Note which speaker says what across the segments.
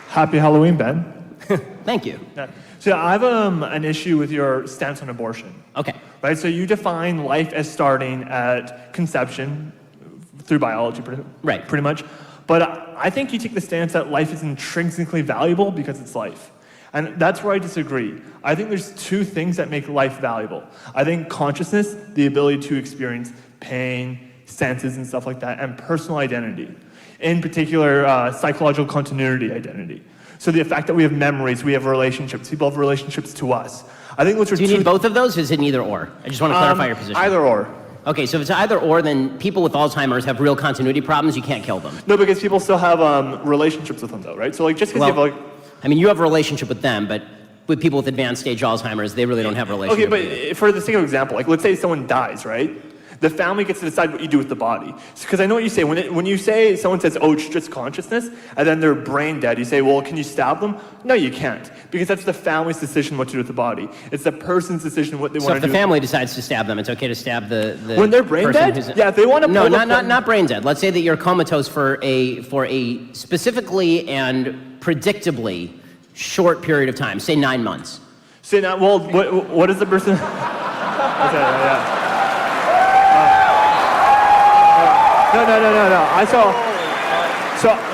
Speaker 1: Happy Halloween, Ben.
Speaker 2: Thank you.
Speaker 1: Yeah. So I have an issue with your stance on abortion.
Speaker 2: Okay.
Speaker 1: Right. So you define life as starting at conception through biology, pretty much. But I think you take the stance that life is intrinsically valuable because it's life. And that's where I disagree. I think there's two things that make life valuable. I think consciousness, the ability to experience pain, senses, and stuff like that, and personal identity. In particular, psychological continuity identity. So the fact that we have memories, we have relationships, people have relationships to us. I think those are
Speaker 2: Do you need both of those, or is it either or? I just want to clarify your position.
Speaker 1: Either or.
Speaker 2: Okay, so if it's either or, then people with Alzheimer's have real continuity problems, you can't kill them.
Speaker 1: No, because people still have relationships with them though, right? So like just because you have like...
Speaker 2: I mean, you have a relationship with them, but with people with advanced stage Alzheimer's, they really don't have a relationship.
Speaker 1: Okay, but for the sake of example, like let's say someone dies, right? The family gets to decide what you do with the body. Because I know what you say. When you say, someone says, oh, it's just consciousness, and then they're brain dead, you say, well, can you stab them? No, you can't. Because that's the family's decision what to do with the body. It's the person's decision what they want to do.
Speaker 2: So if the family decides to stab them, it's okay to stab the
Speaker 1: when they're brain dead? Yeah, if they want to
Speaker 2: No, not brain dead. Let's say that you're comatose for a specifically and predictably short period of time, say 9 months.
Speaker 1: Say now, well, what is the person... Okay, yeah. No.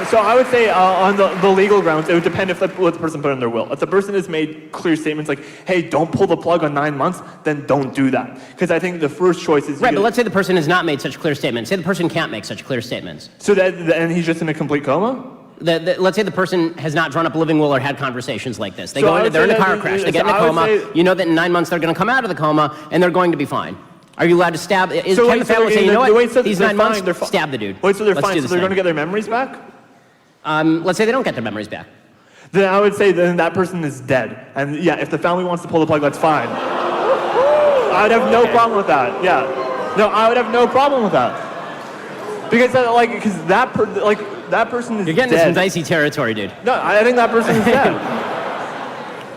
Speaker 1: So I would say on the legal grounds, it would depend what the person put in their will. If the person has made clear statements like, hey, don't pull the plug on 9 months, then don't do that. Because I think the first choice is...
Speaker 2: Right, but let's say the person has not made such clear statements. Say the person can't make such clear statements.
Speaker 1: So and he's just in a complete coma?
Speaker 2: Let's say the person has not drawn up a living will or had conversations like this. They're in a car crash, they get in a coma, you know that in 9 months they're going to come out of the coma, and they're going to be fine. Are you allowed to stab? Can the family say, you know what, these 9 months, stab the dude.
Speaker 1: Wait, so they're fine, so they're going to get their mememories back?
Speaker 2: Let's say they don't get their memories back.
Speaker 1: Then I would say then that person is dead. And yeah, if the family wants to pull the plug, that's fine. I would have no problem with that, yeah. No, I would have no problem with that. Because that person is dead.
Speaker 2: You're getting into some dicey territory, dude.
Speaker 1: No, I think that person is dead.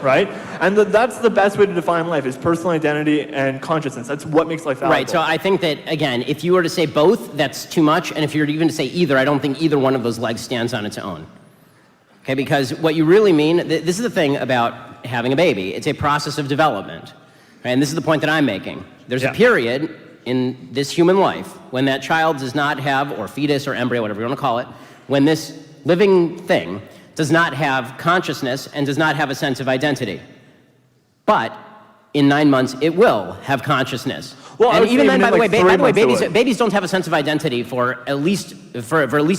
Speaker 1: Right? And that's the best way to define life, is personal identity and consciousness. That's what makes life valuable.
Speaker 2: Right, so I think that, again, if you were to say both, that's too much. And if you were even to say either, I don't think either one of those legs stands on its own. Okay, because what you really mean, this is the thing about having a baby. It's a process of development. Right? And this is the point that I'm making. There's a period in this human life when that child does not have, or fetus or embryo, whatever you want to call it, when this living thing does not have consciousness and does not have a sense of identity. But in 9 months, it will have consciousness.
Speaker 1: Well,
Speaker 2: and even then, by the way,
Speaker 1: babies
Speaker 2: don't have a sense of identity for at least a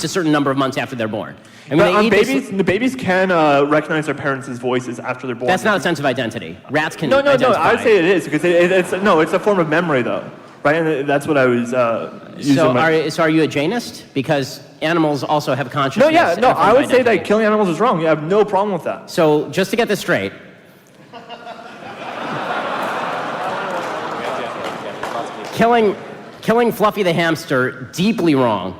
Speaker 2: certain number of months after they're born. And when
Speaker 1: the babies can recognize their parents' voices after they're born.
Speaker 2: That's not a sense of identity. Rats can.
Speaker 1: No. I would say it is, because it's a form of memory, though, right? And that's what I was using.
Speaker 2: So are you a Jainist? Because animals also have consciousness.
Speaker 1: No, I would say that killing animals is wrong. You have no problem with that.
Speaker 2: So just to get this straight. Killing Fluffy the hamster, deeply wrong.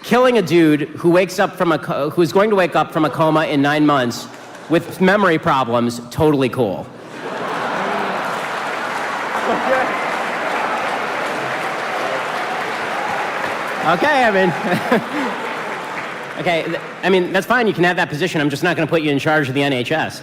Speaker 2: Killing a dude who who's going to wake up from a coma in 9 months with memory problems, totally cool. Okay, I mean, that's fine. You can have that position. I'm just not going to put you in charge of the NHS.